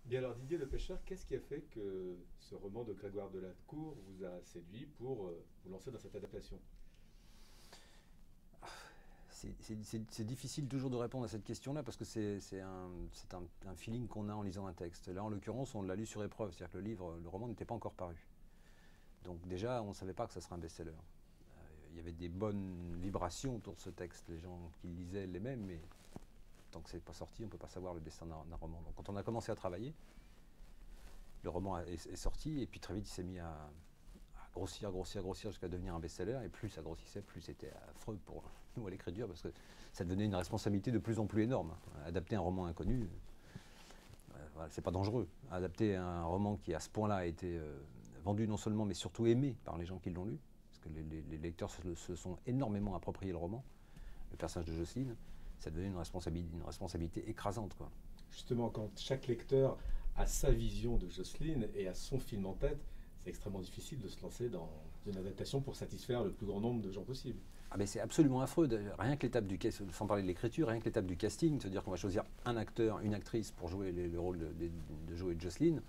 Bien alors Didier Le Pêcheur, qu'est-ce qui a fait que ce roman de Grégoire Delatcourt vous a séduit pour vous lancer dans cette adaptation? C'est difficile toujours de répondre à cette question-là parce que c'est un feeling qu'on a en lisant un texte. Là, en l'occurrence, on l'a lu sur épreuve, c'est-à-dire que le roman n'était pas encore paru. Donc déjà, on ne savait pas que ça serait un best-seller. Il y avait des bonnes vibrations autour de ce texte. Les gens qui le lisaient l'aimaient, mais tant que c'est pas sorti, on ne peut pas savoir le destin d'un roman. Donc quand on a commencé à travailler, le roman est sorti et puis très vite il s'est mis à grossir, grossir, grossir jusqu'à devenir un best-seller. Et plus ça grossissait, plus c'était affreux pour nous à l'écriture parce que ça devenait une responsabilité de plus en plus énorme. Adapter un roman inconnu, voilà, c'est pas dangereux. Adapter un roman qui à ce point-là a été vendu non seulement mais surtout aimé par les gens qui l'ont lu, parce que les lecteurs se sont énormément approprié le roman, le personnage de Jocelyne, ça devenait une responsabilité écrasante, quoi. Justement, quand chaque lecteur a sa vision de Jocelyne et a son film en tête, c'est extrêmement difficile de se lancer dans une adaptation pour satisfaire le plus grand nombre de gens possible. Ah ben c'est absolument affreux. Rien que l'étape du casting, sans parler de l'écriture, rien que l'étape du casting, c'est-à-dire qu'on va choisir un acteur, une actrice pour jouer le rôle de Joe et de Jocelyne.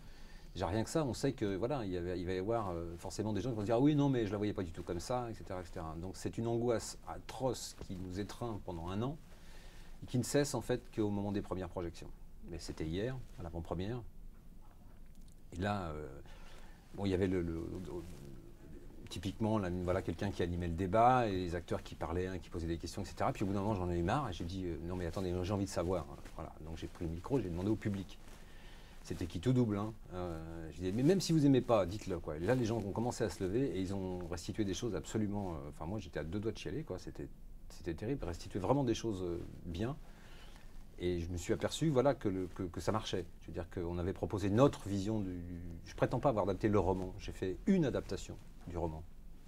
Déjà rien que ça, on sait que voilà, il va y avoir forcément des gens qui vont se dire ah oui non mais je la voyais pas du tout comme ça, etc., etc. Donc c'est une angoisse atroce qui nous étreint pendant un an et qui ne cesse en fait qu'au moment des premières projections. Mais c'était hier, à l'avant-première. Et là, bon, il y avait typiquement là, voilà, quelqu'un qui animait le débat et les acteurs qui parlaient, hein, qui posaient des questions, etc. Puis au bout d'un moment, j'en ai eu marre et j'ai dit non mais attendez, j'ai envie de savoir. Voilà. Donc j'ai pris le micro, j'ai demandé au public. C'était qui tout double. Hein. J'ai dit mais même si vous aimez pas, dites-le, quoi. Et là, les gens ont commencé à se lever et ils ont restitué des choses absolument. Enfin moi, j'étais à deux doigts de chialer, quoi. C'était terrible. Restituer vraiment des choses bien. Et je me suis aperçu voilà, que ça marchait. Je veux dire qu'on avait proposé notre vision Je prétends pas avoir adapté le roman. J'ai fait une adaptation du roman.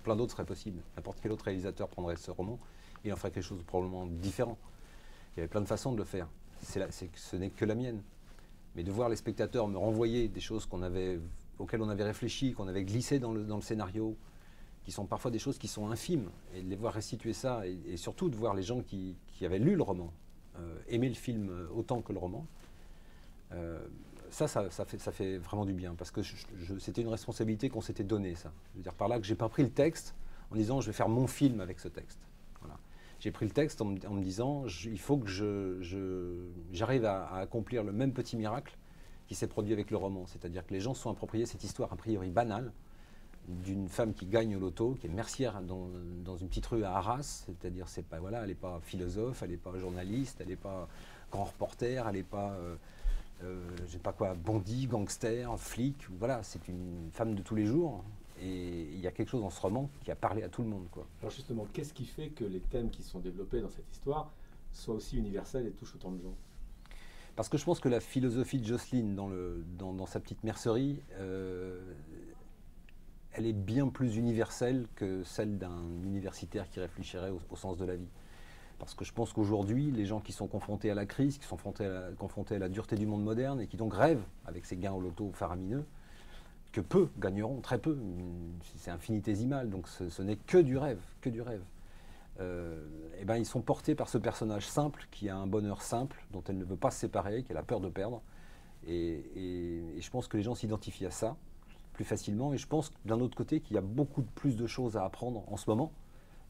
Plein d'autres seraient possibles. N'importe quel autre réalisateur prendrait ce roman et en ferait quelque chose de probablement différent. Il y avait plein de façons de le faire. Ce n'est que la mienne. Mais de voir les spectateurs me renvoyer des choses auxquelles on avait réfléchi, qu'on avait glissé dans le scénario, qui sont parfois des choses qui sont infimes, et de les voir restituer ça, et surtout de voir les gens qui avaient lu le roman, aimer le film autant que le roman, ça fait vraiment du bien, parce que c'était une responsabilité qu'on s'était donnée, ça. Je veux dire par là que j'ai pas pris le texte en disant je vais faire mon film avec ce texte. Voilà. J'ai pris le texte en me disant il faut que j'arrive à accomplir le même petit miracle qui s'est produit avec le roman, c'est-à-dire que les gens se sont appropriés cette histoire a priori banale d'une femme qui gagne au loto, qui est mercière dans une petite rue à Arras, c'est-à-dire voilà, elle n'est pas philosophe, elle n'est pas journaliste, elle n'est pas grand reporter, elle n'est pas je sais pas quoi, bandit, gangster, flic, voilà, c'est une femme de tous les jours. Et il y a quelque chose dans ce roman qui a parlé à tout le monde, quoi. Alors justement, qu'est-ce qui fait que les thèmes qui sont développés dans cette histoire soient aussi universels et touchent autant de gens? Parce que je pense que la philosophie de Jocelyne dans sa petite mercerie, elle est bien plus universelle que celle d'un universitaire qui réfléchirait au sens de la vie. Parce que je pense qu'aujourd'hui, les gens qui sont confrontés à la crise, qui sont confrontés à la dureté du monde moderne et qui donc rêvent, avec ces gains au loto faramineux, que peu gagneront, très peu, c'est infinitésimal, donc ce n'est que du rêve, que du rêve. Et ben ils sont portés par ce personnage simple qui a un bonheur simple dont elle ne veut pas se séparer, qu'elle a peur de perdre. Et je pense que les gens s'identifient à ça plus facilement. Et je pense d'un autre côté qu'il y a beaucoup plus de choses à apprendre en ce moment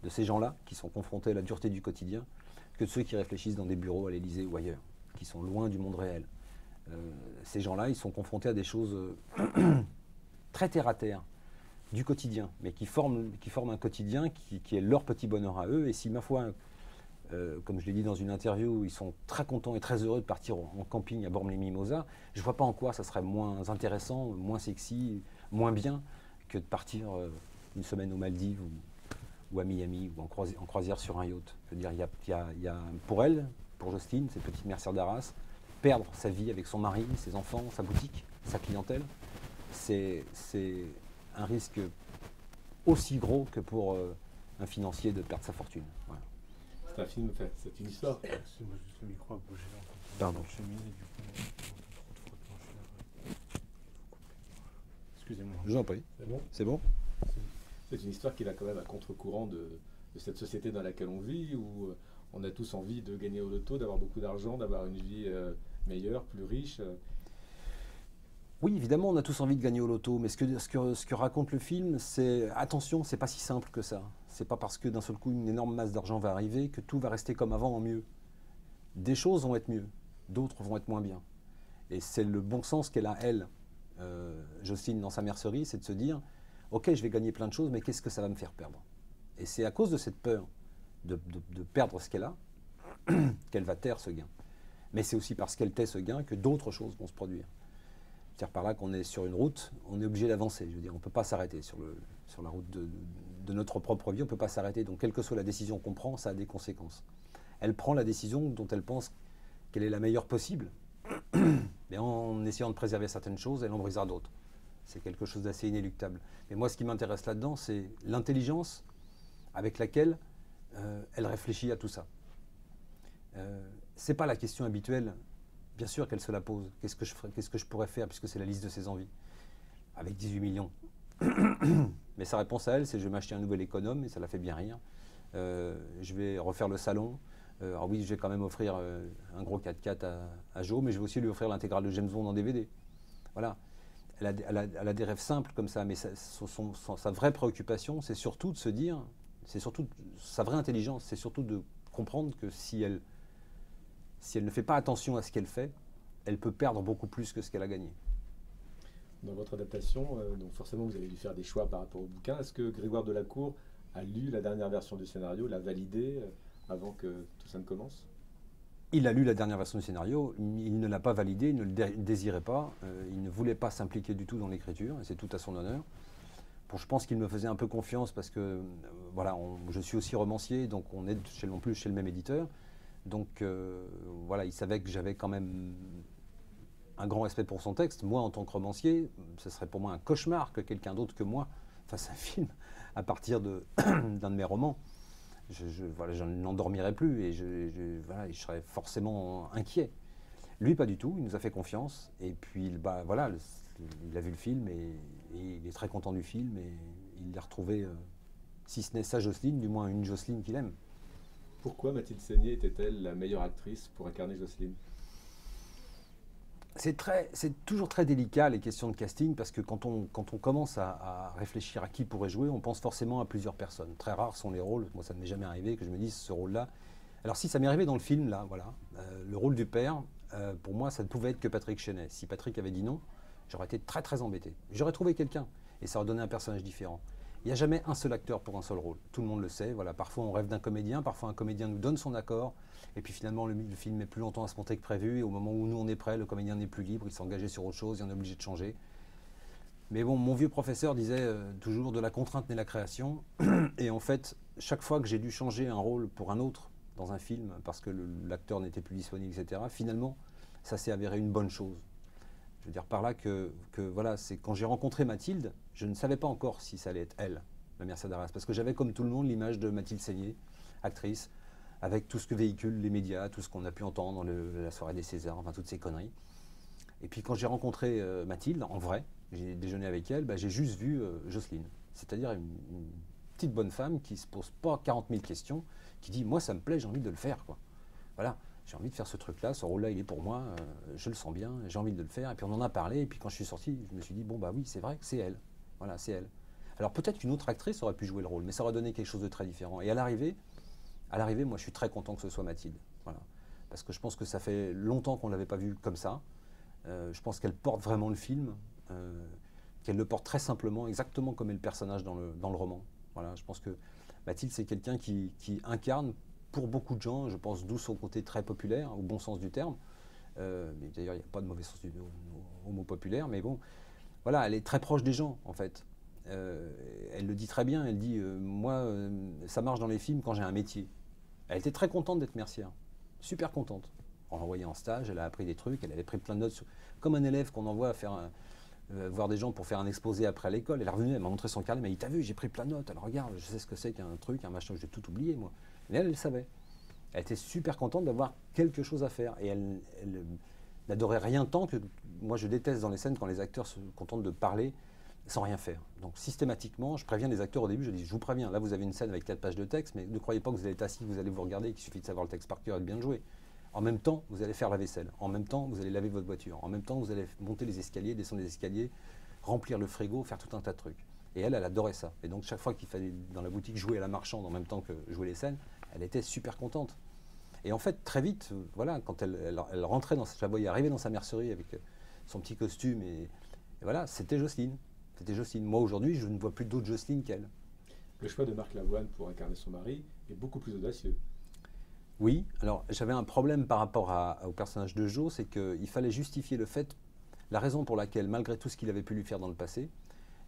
de ces gens-là qui sont confrontés à la dureté du quotidien que de ceux qui réfléchissent dans des bureaux à l'Élysée ou ailleurs, qui sont loin du monde réel. Ces gens-là, ils sont confrontés à des choses très terre à terre du quotidien, mais qui forment un quotidien qui est leur petit bonheur à eux. Et si, ma foi, comme je l'ai dit dans une interview, ils sont très contents et très heureux de partir en camping à Bormes-les-Mimosas, je ne vois pas en quoi ça serait moins intéressant, moins sexy, moins bien que de partir une semaine aux Maldives ou à Miami ou en croisière sur un yacht. Je veux dire, il y a pour elle, pour Jocelyne, cette petite mercière d'Arras, perdre sa vie avec son mari, ses enfants, sa boutique, sa clientèle, c'est un risque aussi gros que pour un financier de perdre sa fortune. Voilà. C'est un film, enfin, c'est une histoire. Excusez-moi, juste le micro a bougé en fait. Pardon. Cheminée, du coup, on entend trop de frottement, je suis navré. Excusez-moi. Je vous en prie. C'est bon? C'est bon? C'est une histoire qui va quand même à contre-courant de cette société dans laquelle on vit, où on a tous envie de gagner au loto, d'avoir beaucoup d'argent, d'avoir une vie meilleure, plus riche. Oui, évidemment, on a tous envie de gagner au loto, mais ce que raconte le film, c'est attention, c'est pas si simple que ça. C'est pas parce que d'un seul coup une énorme masse d'argent va arriver que tout va rester comme avant en mieux. Des choses vont être mieux, d'autres vont être moins bien. Et c'est le bon sens qu'elle a, elle, Jocelyne, dans sa mercerie, c'est de se dire, ok, je vais gagner plein de choses, mais qu'est-ce que ça va me faire perdre? Et c'est à cause de cette peur de perdre ce qu'elle a qu'elle va taire ce gain. Mais c'est aussi parce qu'elle tait ce gain que d'autres choses vont se produire. C'est-à-dire par là qu'on est sur une route, on est obligé d'avancer. Je veux dire, on ne peut pas s'arrêter sur la route de notre propre vie, on ne peut pas s'arrêter. Donc, quelle que soit la décision qu'on prend, ça a des conséquences. Elle prend la décision dont elle pense qu'elle est la meilleure possible, mais en essayant de préserver certaines choses, elle en brisera d'autres. C'est quelque chose d'assez inéluctable. Mais moi, ce qui m'intéresse là-dedans, c'est l'intelligence avec laquelle elle réfléchit à tout ça. Ce n'est pas la question habituelle. Bien sûr qu'elle se la pose. Qu'est-ce que je pourrais faire, puisque c'est la liste de ses envies, avec 18 millions. Mais sa réponse à elle, c'est je vais m'acheter un nouvel économe, et ça la fait bien rire. Je vais refaire le salon. Alors oui, je vais quand même offrir un gros 4x4 à Jo, mais je vais aussi lui offrir l'intégrale de James Bond en DVD. Voilà. Elle a des rêves simples comme ça, mais sa vraie préoccupation, c'est surtout de se dire, c'est surtout sa vraie intelligence, c'est surtout de comprendre que si elle ne fait pas attention à ce qu'elle fait, elle peut perdre beaucoup plus que ce qu'elle a gagné. Dans votre adaptation, donc forcément vous avez dû faire des choix par rapport au bouquin. Est-ce que Grégoire Delacour a lu la dernière version du scénario, l'a validé avant que tout ça ne commence? Il a lu la dernière version du scénario, il ne l'a pas validé, il ne le désirait pas, il ne voulait pas s'impliquer du tout dans l'écriture, et c'est tout à son honneur. Bon, je pense qu'il me faisait un peu confiance parce que voilà, je suis aussi romancier, donc on est non plus chez le même éditeur. Donc voilà, il savait que j'avais quand même un grand respect pour son texte. Moi, en tant que romancier, ce serait pour moi un cauchemar que quelqu'un d'autre que moi fasse un film à partir d'un de mes romans. Voilà, je n'endormirais plus et voilà, je serais forcément inquiet. Lui, pas du tout, il nous a fait confiance. Et puis, bah, voilà, il a vu le film et il est très content du film et il a retrouvé, si ce n'est sa Jocelyne, du moins une Jocelyne qu'il aime. Pourquoi Mathilde Seigner était-elle la meilleure actrice pour incarner Jocelyne? C'est toujours très délicat les questions de casting parce que quand on commence à réfléchir à qui pourrait jouer, on pense forcément à plusieurs personnes. Très rares sont les rôles, moi ça ne m'est jamais arrivé que je me dise ce rôle-là. Alors si ça m'est arrivé dans le film, là, voilà, le rôle du père, pour moi ça ne pouvait être que Patrick Chenet. Si Patrick avait dit non, j'aurais été très très embêté. J'aurais trouvé quelqu'un et ça aurait donné un personnage différent. Il n'y a jamais un seul acteur pour un seul rôle. Tout le monde le sait. Voilà, parfois on rêve d'un comédien, parfois un comédien nous donne son accord. Et puis finalement, le film met plus longtemps à se monter que prévu. Et au moment où nous on est prêt, le comédien n'est plus libre, il s'est engagé sur autre chose, il en est obligé de changer. Mais bon, mon vieux professeur disait toujours de la contrainte naît la création. Et en fait, chaque fois que j'ai dû changer un rôle pour un autre dans un film, parce que l'acteur n'était plus disponible, etc., finalement, ça s'est avéré une bonne chose. Je veux dire par là que voilà, c'est quand j'ai rencontré Mathilde, je ne savais pas encore si ça allait être elle, la mère Sadaras, parce que j'avais comme tout le monde l'image de Mathilde Seigner, actrice, avec tout ce que véhiculent les médias, tout ce qu'on a pu entendre, la soirée des Césars, enfin toutes ces conneries. Et puis quand j'ai rencontré Mathilde, en vrai, j'ai déjeuné avec elle, bah, j'ai juste vu Jocelyne, c'est-à-dire une petite bonne femme qui ne se pose pas 40 000 questions, qui dit « moi ça me plaît, j'ai envie de le faire ». Voilà. J'ai envie de faire ce truc-là, ce rôle-là, il est pour moi, je le sens bien, j'ai envie de le faire. Et puis on en a parlé, et puis quand je suis sorti, je me suis dit, bon bah oui, c'est vrai que c'est elle. Voilà, c'est elle. Alors peut-être qu'une autre actrice aurait pu jouer le rôle, mais ça aurait donné quelque chose de très différent. Et à l'arrivée, moi je suis très content que ce soit Mathilde. Voilà. Parce que je pense que ça fait longtemps qu'on ne l'avait pas vue comme ça. Je pense qu'elle porte vraiment le film, qu'elle le porte très simplement, exactement comme est le personnage dans le roman. Voilà, je pense que Mathilde, c'est quelqu'un qui incarne, pour beaucoup de gens, je pense, d'où son côté très populaire, au bon sens du terme. Mais d'ailleurs, il n'y a pas de mauvais sens au mot populaire, mais bon, voilà, elle est très proche des gens, en fait. Elle le dit très bien, elle dit moi, ça marche dans les films quand j'ai un métier. Elle était très contente d'être mercière, super contente. On l'a envoyée en stage, elle a appris des trucs, elle avait pris plein de notes, comme un élève qu'on envoie à faire voir des gens pour faire un exposé après à l'école. Elle est revenue, elle m'a montré son carnet, elle m'a dit, t'as vu, j'ai pris plein de notes, alors regarde, je sais ce que c'est qu'un truc, un machin, j'ai tout oublié, moi. Mais elle savait. Elle était super contente d'avoir quelque chose à faire. Et elle n'adorait rien tant que... Moi, je déteste dans les scènes quand les acteurs se contentent de parler sans rien faire. Donc, systématiquement, je préviens les acteurs au début, je dis, je vous préviens, là, vous avez une scène avec 4 pages de texte, mais ne croyez pas que vous allez être assis, que vous allez vous regarder, qu'il suffit de savoir le texte par cœur et de bien le jouer. En même temps, vous allez faire la vaisselle. En même temps, vous allez laver votre voiture. En même temps, vous allez monter les escaliers, descendre les escaliers, remplir le frigo, faire tout un tas de trucs. Et elle adorait ça. Et donc, chaque fois qu'il fallait, dans la boutique, jouer à la marchande en même temps que jouer les scènes, elle était super contente. Et en fait, très vite, voilà, quand elle rentrait dans je la voyais arriver dans sa mercerie avec son petit costume, et voilà, c'était Jocelyne. C'était Jocelyne. Moi, aujourd'hui, je ne vois plus d'autre Jocelyne qu'elle. Le choix de Marc Lavoine pour incarner son mari est beaucoup plus audacieux. Oui, alors j'avais un problème par rapport au personnage de Jo, c'est qu'il fallait justifier le fait, la raison pour laquelle, malgré tout ce qu'il avait pu lui faire dans le passé,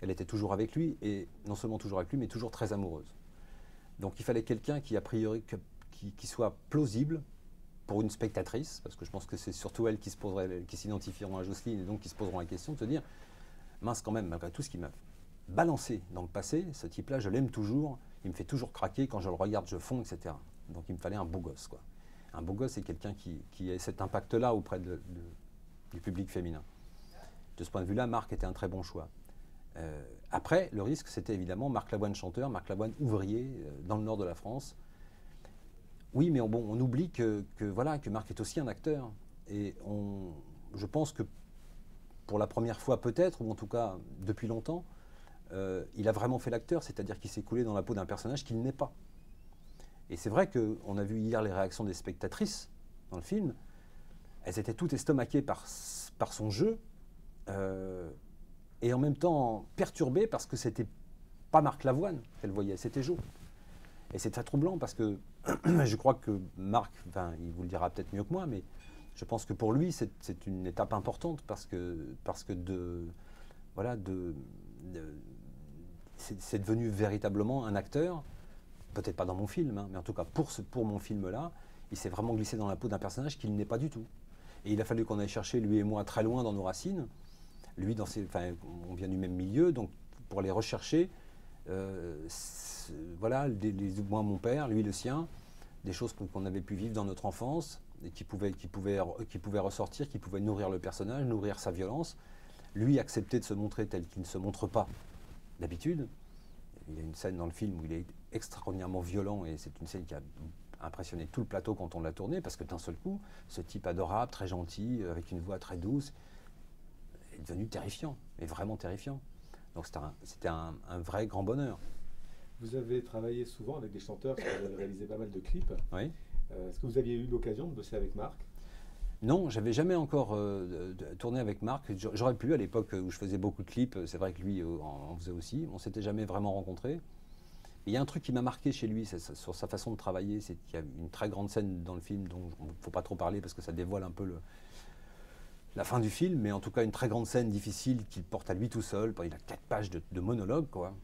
elle était toujours avec lui, et non seulement toujours avec lui, mais toujours très amoureuse. Donc il fallait quelqu'un qui, a priori, qui soit plausible pour une spectatrice, parce que je pense que c'est surtout elle qui s'identifieront à Jocelyne, et donc qui se poseront la question de se dire, mince quand même, malgré tout ce qu'il m'a balancé dans le passé, ce type-là, je l'aime toujours, il me fait toujours craquer, quand je le regarde, je fonds, etc. Donc il me fallait un beau gosse, quoi. Un beau gosse, c'est quelqu'un qui ait cet impact-là auprès du public féminin. De ce point de vue-là, Marc était un très bon choix. Après, le risque, c'était évidemment Marc Lavoine chanteur, Marc Lavoine ouvrier, dans le nord de la France. Oui, mais bon, on oublie voilà, que Marc est aussi un acteur. Et je pense que pour la première fois peut-être, ou en tout cas depuis longtemps, il a vraiment fait l'acteur, c'est-à-dire qu'il s'est coulé dans la peau d'un personnage qu'il n'est pas. Et c'est vrai qu'on a vu hier les réactions des spectatrices dans le film. Elles étaient toutes estomaquées par son jeu, et en même temps perturbées parce que c'était pas Marc Lavoine qu'elles voyaient, c'était Jo. Et c'est très troublant parce que je crois que Marc, enfin, il vous le dira peut-être mieux que moi, mais je pense que pour lui, c'est une étape importante parce que c'est devenu véritablement un acteur. Peut-être pas dans mon film, hein, mais en tout cas pour mon film-là, il s'est vraiment glissé dans la peau d'un personnage qu'il n'est pas du tout. Et il a fallu qu'on aille chercher, lui et moi, très loin dans nos racines. Lui, on vient du même milieu, donc pour aller rechercher, voilà, moi, mon père, lui, le sien, des choses qu'on avait pu vivre dans notre enfance, et qui pouvaient ressortir, qui pouvaient nourrir le personnage, nourrir sa violence. Lui, accepter de se montrer tel qu'il ne se montre pas d'habitude. Il y a une scène dans le film où il est extraordinairement violent, et c'est une scène qui a impressionné tout le plateau quand on l'a tourné, parce que d'un seul coup, ce type adorable, très gentil, avec une voix très douce, est devenu terrifiant, et vraiment terrifiant. Donc c'était un vrai grand bonheur. Vous avez travaillé souvent avec des chanteurs, parce que vous avez réalisé pas mal de clips. Oui. Est-ce que vous aviez eu l'occasion de bosser avec Marc? Non, j'avais jamais encore tourné avec Marc. J'aurais pu à l'époque où je faisais beaucoup de clips. C'est vrai que lui en faisait aussi. On s'était jamais vraiment rencontrés. Il y a un truc qui m'a marqué chez lui, sur sa façon de travailler, c'est qu'il y a une très grande scène dans le film dont il ne faut pas trop parler parce que ça dévoile un peu la fin du film, mais en tout cas une très grande scène difficile qu'il porte à lui tout seul. Il a 4 pages de monologue, quoi,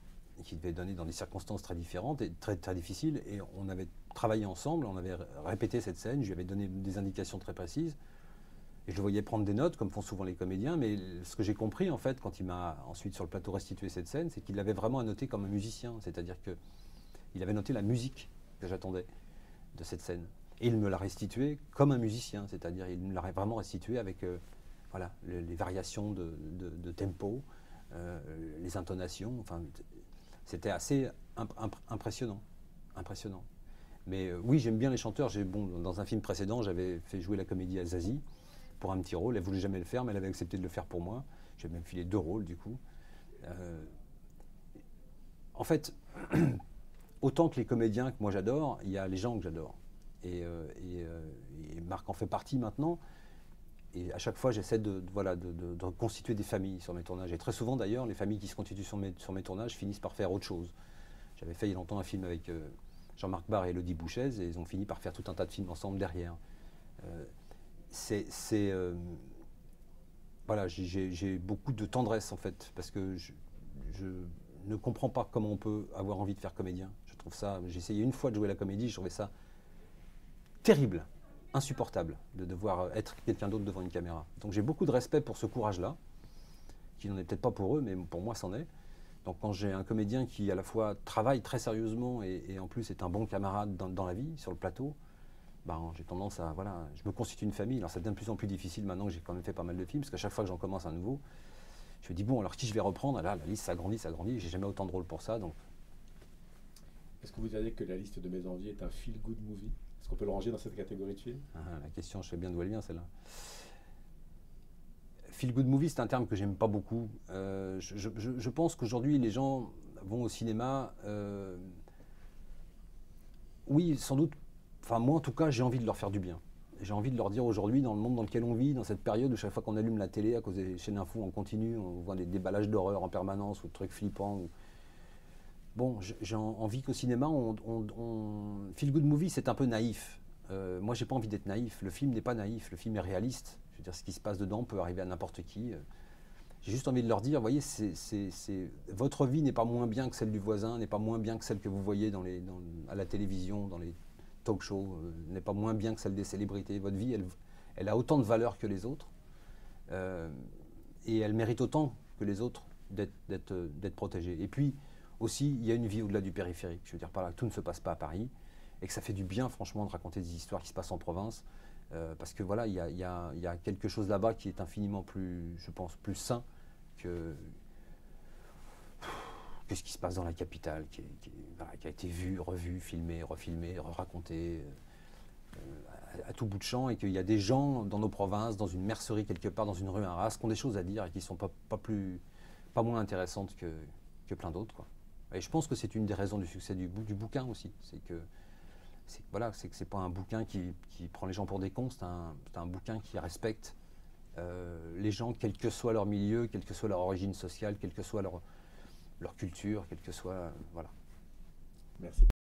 qu'il devait donner dans des circonstances très différentes et très, très difficiles. Et on avait travaillé ensemble, on avait répété cette scène, je lui avais donné des indications très précises. Et je le voyais prendre des notes, comme font souvent les comédiens, mais ce que j'ai compris, en fait, quand il m'a ensuite sur le plateau restitué cette scène, c'est qu'il l'avait vraiment annoté comme un musicien, c'est-à-dire qu'il avait noté la musique que j'attendais de cette scène. Et il me l'a restitué comme un musicien, c'est-à-dire il me l'a vraiment restitué avec voilà, les variations de tempo, les intonations, enfin, c'était assez impressionnant. Impressionnant. Mais oui, j'aime bien les chanteurs. Dans un film précédent, j'avais fait jouer la comédie à Zazie pour un petit rôle. Elle ne voulait jamais le faire, mais elle avait accepté de le faire pour moi. J'ai même filé 2 rôles, du coup. En fait, autant que les comédiens que moi j'adore, il y a les gens que j'adore. Et Marc en fait partie maintenant. Et à chaque fois, j'essaie de constituer des familles sur mes tournages. Et très souvent, d'ailleurs, les familles qui se constituent sur mes tournages finissent par faire autre chose. J'avais fait il y a longtemps un film avec Jean-Marc Barr et Elodie Bouchez, et ils ont fini par faire tout un tas de films ensemble derrière. Voilà, j'ai beaucoup de tendresse en fait, parce que je ne comprends pas comment on peut avoir envie de faire comédien. Je trouve ça, j'ai essayé une fois de jouer la comédie, je trouvais ça terrible, insupportable de devoir être quelqu'un d'autre devant une caméra. Donc j'ai beaucoup de respect pour ce courage-là, qui n'en est peut-être pas pour eux, mais pour moi c'en est. Donc quand j'ai un comédien qui à la fois travaille très sérieusement et en plus est un bon camarade dans la vie, sur le plateau, j'ai tendance à, voilà, je me constitue une famille. Alors ça devient de plus en plus difficile maintenant que j'ai quand même fait pas mal de films, parce qu'à chaque fois que j'en commence un nouveau, je me dis bon, alors qui je vais reprendre? Là, la liste s'agrandit, j'ai jamais autant de rôles pour ça. Donc. Est-ce que vous diriez que la liste de Mes Envies est un feel-good movie? Est-ce qu'on peut le ranger dans cette catégorie de film? La question, je sais bien d'où elle vient celle-là. Feel good movie, c'est un terme que j'aime pas beaucoup. Je pense qu'aujourd'hui, les gens vont au cinéma. Oui, sans doute. Enfin, moi, en tout cas, j'ai envie de leur faire du bien. J'ai envie de leur dire aujourd'hui, dans le monde dans lequel on vit, dans cette période où chaque fois qu'on allume la télé à cause des chaînes info, on continue, on voit des déballages d'horreur en permanence ou de trucs flippants. Bon, j'ai envie qu'au cinéma, Feel good movie, c'est un peu naïf. Moi, j'ai pas envie d'être naïf. Le film n'est pas naïf. Le film est réaliste. Je veux dire, ce qui se passe dedans peut arriver à n'importe qui. J'ai juste envie de leur dire, voyez, votre vie n'est pas moins bien que celle du voisin, n'est pas moins bien que celle que vous voyez à la télévision, dans les talk shows, n'est pas moins bien que celle des célébrités. Votre vie, elle a autant de valeur que les autres. Et elle mérite autant que les autres d'être protégée. Et puis, aussi, il y a une vie au-delà du périphérique. Je veux dire par là, tout ne se passe pas à Paris. Et que ça fait du bien, franchement, de raconter des histoires qui se passent en province. Parce que voilà, il y a quelque chose là-bas qui est infiniment plus, je pense, plus sain que ce qui se passe dans la capitale, qui a été vu, revu, filmé, refilmé, raconté à tout bout de champ, et qu'il y a des gens dans nos provinces, dans une mercerie quelque part, dans une rue à Arras, qui ont des choses à dire et qui ne sont pas moins intéressantes que plein d'autres, quoi. Et je pense que c'est une des raisons du succès du bouquin aussi. C'est que c'est pas un bouquin qui prend les gens pour des cons, c'est un bouquin qui respecte les gens, quel que soit leur milieu, quelle que soit leur origine sociale, quelle que soit leur culture, quelle que soit... voilà. Merci.